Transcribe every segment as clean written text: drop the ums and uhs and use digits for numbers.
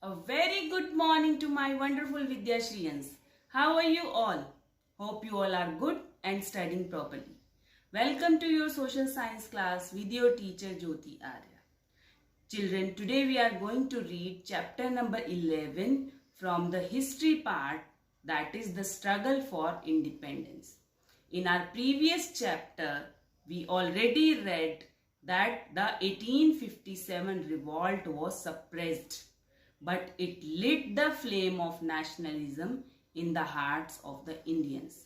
A very good morning to my wonderful Vidyashriyans. How are you all? Hope you all are good and studying properly. Welcome to your social science class with your teacher Jyoti Arya. Children, today we are going to read chapter number 11 from the history part, that is the struggle for independence. In our previous chapter, we already read that the 1857 revolt was suppressed, but it lit the flame of nationalism in the hearts of the Indians.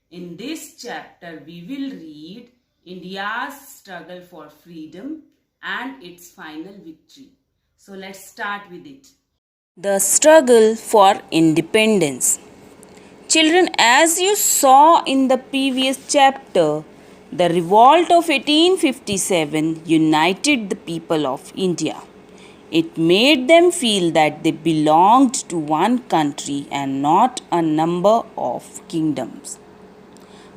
In this chapter, we will read India's struggle for freedom and its final victory. So let's start with it. The struggle for independence. Children, as you saw in the previous chapter, the revolt of 1857 united the people of India. It made them feel that they belonged to one country and not a number of kingdoms.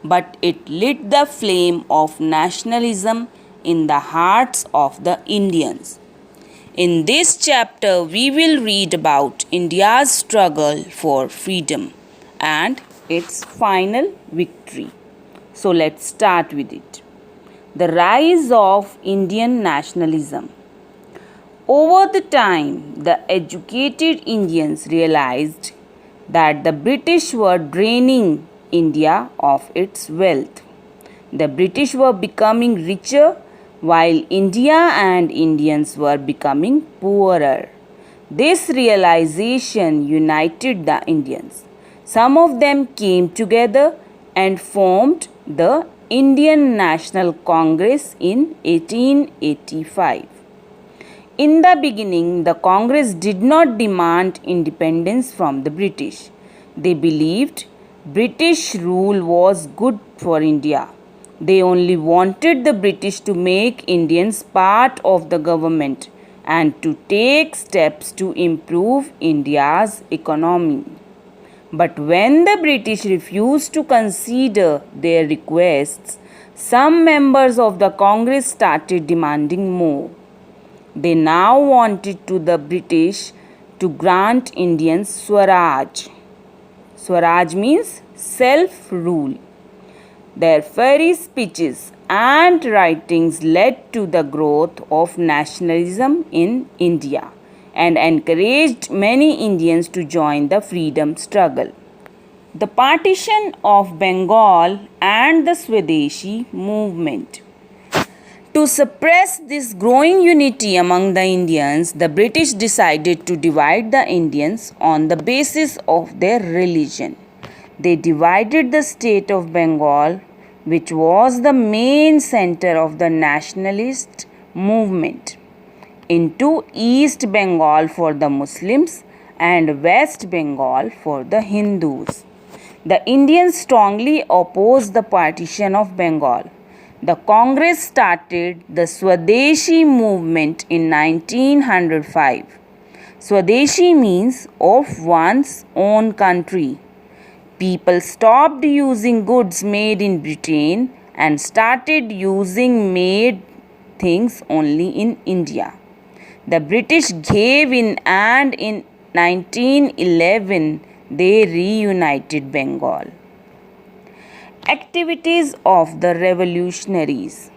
But it lit the flame of nationalism in the hearts of the Indians. In this chapter, we will read about India's struggle for freedom and its final victory. So let's start with it. The rise of Indian nationalism. Over the time, the educated Indians realized that the British were draining India of its wealth. The British were becoming richer while India and Indians were becoming poorer. This realization united the Indians. Some of them came together and formed the Indian National Congress in 1885. In the beginning, the Congress did not demand independence from the British. They believed British rule was good for India. They only wanted the British to make Indians part of the government and to take steps to improve India's economy. But when the British refused to consider their requests, some members of the Congress started demanding more. They now wanted to the British to grant Indians Swaraj. Swaraj means self-rule. Their fiery speeches and writings led to the growth of nationalism in India and encouraged many Indians to join the freedom struggle. The partition of Bengal and the Swadeshi movement. To suppress this growing unity among the Indians, the British decided to divide the Indians on the basis of their religion. They divided the state of Bengal, which was the main center of the nationalist movement, into East Bengal for the Muslims and West Bengal for the Hindus. The Indians strongly opposed the partition of Bengal. The Congress started the Swadeshi movement in 1905. Swadeshi means of one's own country. People stopped using goods made in Britain and started using made things only in India. The British gave in and in 1911 they reunited Bengal. Activities of the revolutionaries.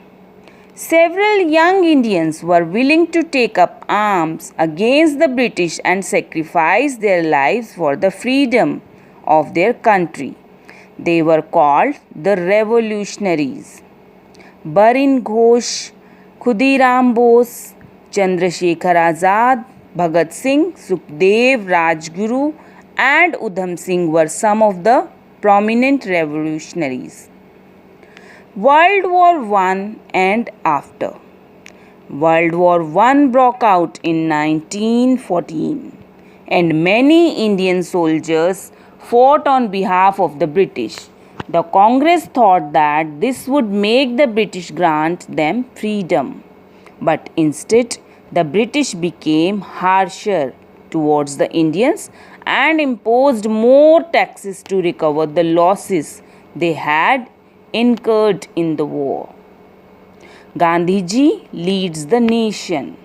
Several young Indians were willing to take up arms against the British and sacrifice their lives for the freedom of their country. They were called the revolutionaries. Barin Ghosh, Khudiram Bose, Chandrasekhar Azad, Bhagat Singh, Sukhdev, Rajguru and Udham Singh were some of the prominent revolutionaries. World War I and after. World War I broke out in 1914 and many Indian soldiers fought on behalf of the British. The Congress thought that this would make the British grant them freedom. But instead, the British became harsher towards the Indians and imposed more taxes to recover the losses they had incurred in the war. Gandhiji leads the nation.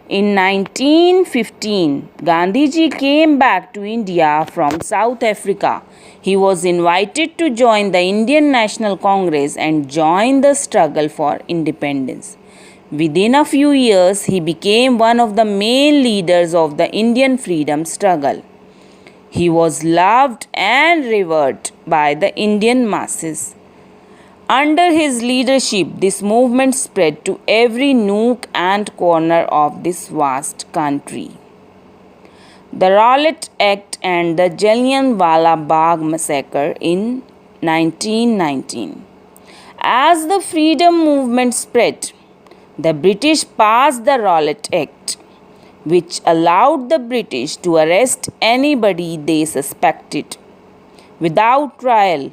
In 1915, Gandhiji came back to India from South Africa. He was invited to join the Indian National Congress and join the struggle for independence. Within a few years, he became one of the main leaders of the Indian freedom struggle. He was loved and revered by the Indian masses. Under his leadership, this movement spread to every nook and corner of this vast country. The Rowlatt Act and the Jallianwala Bagh massacre in 1919. As the freedom movement spread, the British passed the Rowlatt Act, which allowed the British to arrest anybody they suspected without trial.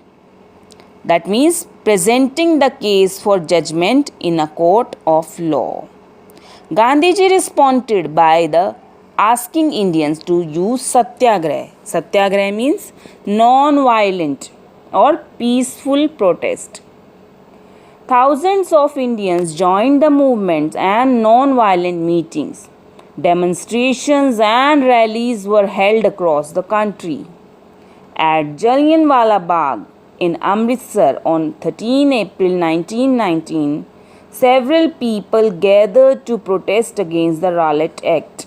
That means presenting the case for judgment in a court of law. Gandhiji responded by the asking Indians to use satyagraha. Satyagraha means non-violent or peaceful protest. Thousands of Indians joined the movements and non-violent meetings. Demonstrations and rallies were held across the country. At Jallianwala Bagh in Amritsar on 13 April 1919, several people gathered to protest against the Rowlatt Act.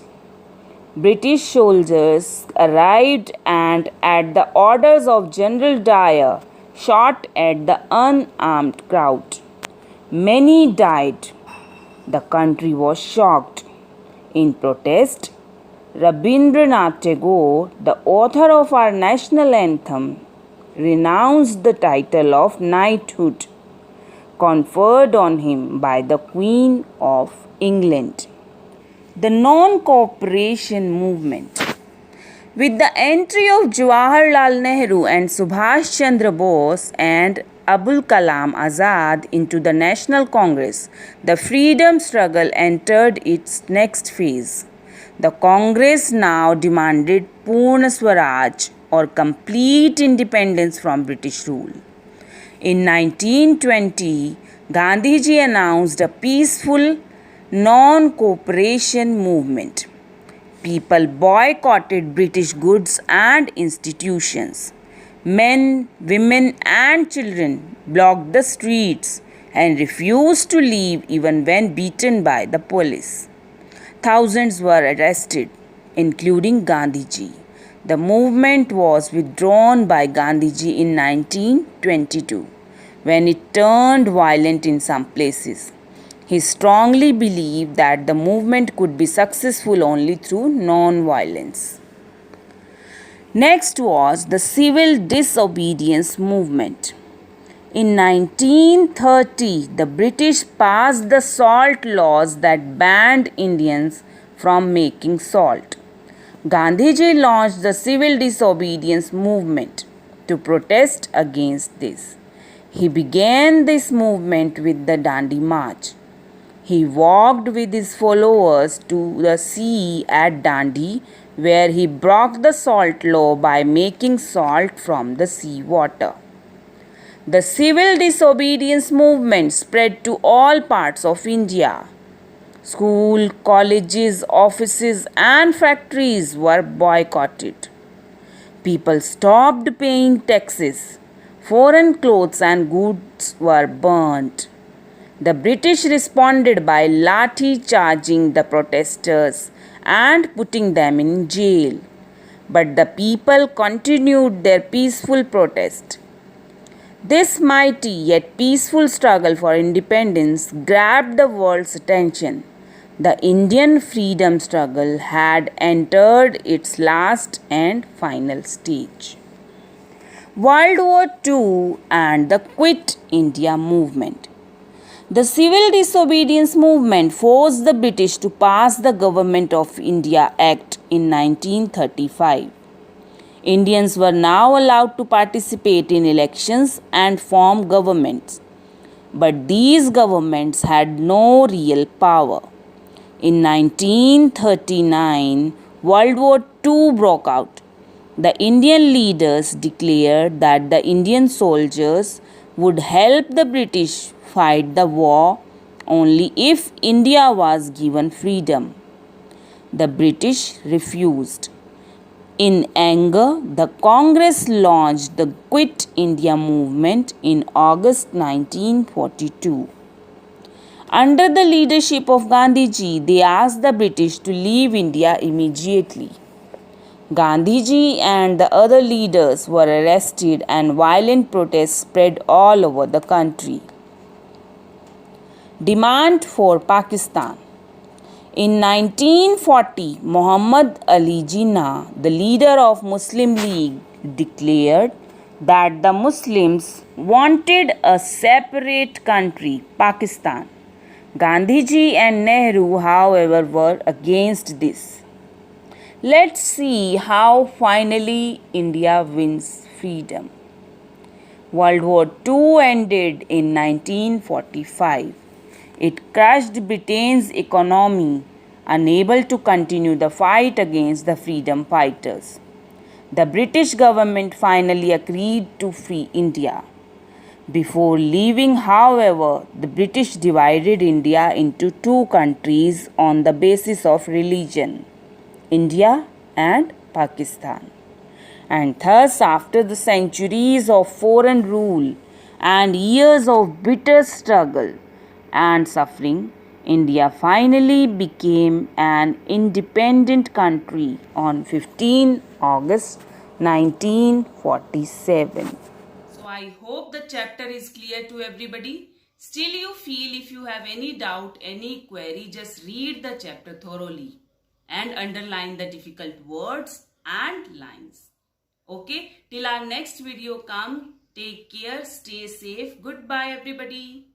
British soldiers arrived and, at the orders of General Dyer, shot at the unarmed crowd. Many died. The country was shocked. In protest, Rabindranath Tagore, the author of our national anthem, renounced the title of knighthood conferred on him by the Queen of England. The non-cooperation movement. With the entry of Jawaharlal Nehru and Subhash Chandra Bose and Abul Kalam Azad into the National Congress, the freedom struggle entered its next phase. The Congress now demanded Purna Swaraj or complete independence from British rule. In 1920, Gandhiji announced a peaceful non-cooperation movement. People boycotted British goods and institutions. Men, women, and children blocked the streets and refused to leave even when beaten by the police. Thousands were arrested, including Gandhiji. The movement was withdrawn by Gandhiji in 1922, when it turned violent in some places. He strongly believed that the movement could be successful only through non-violence. Next was the civil disobedience movement. In 1930, the British passed the salt laws that banned Indians from making salt. Gandhiji launched the civil disobedience movement to protest against this. He began this movement with the Dandi March. He walked with his followers to the sea at Dandi, where he broke the salt law by making salt from the sea water. The civil disobedience movement spread to all parts of India. Schools, colleges, offices, and factories were boycotted. People stopped paying taxes. Foreign clothes and goods were burnt. The British responded by lathi charging the protesters and putting them in jail. But the people continued their peaceful protest. This mighty yet peaceful struggle for independence grabbed the world's attention. The Indian freedom struggle had entered its last and final stage. World War II and the Quit India movement. The civil disobedience movement forced the British to pass the Government of India Act in 1935. Indians were now allowed to participate in elections and form governments. But these governments had no real power. In 1939, World War II broke out. The Indian leaders declared that the Indian soldiers would help the British fight the war only if India was given freedom. The British refused. In anger, the Congress launched the Quit India movement in August 1942. Under the leadership of Gandhiji, they asked the British to leave India immediately. Gandhiji and the other leaders were arrested and violent protests spread all over the country. Demand for Pakistan. In 1940, Muhammad Ali Jinnah, the leader of Muslim League, declared that the Muslims wanted a separate country, Pakistan. Gandhiji and Nehru, however, were against this. Let's see how finally India wins freedom. World War II ended in 1945. It crushed Britain's economy, unable to continue the fight against the freedom fighters. The British government finally agreed to free India. Before leaving, however, the British divided India into two countries on the basis of religion, India and Pakistan. And thus, after the centuries of foreign rule and years of bitter struggle and suffering, India finally became an independent country on 15 August 1947. So I hope the chapter is clear to everybody. Still you feel if you have any doubt, any query, just read the chapter thoroughly and underline the difficult words and lines. Okay, till our next video come, take care, stay safe. Goodbye everybody.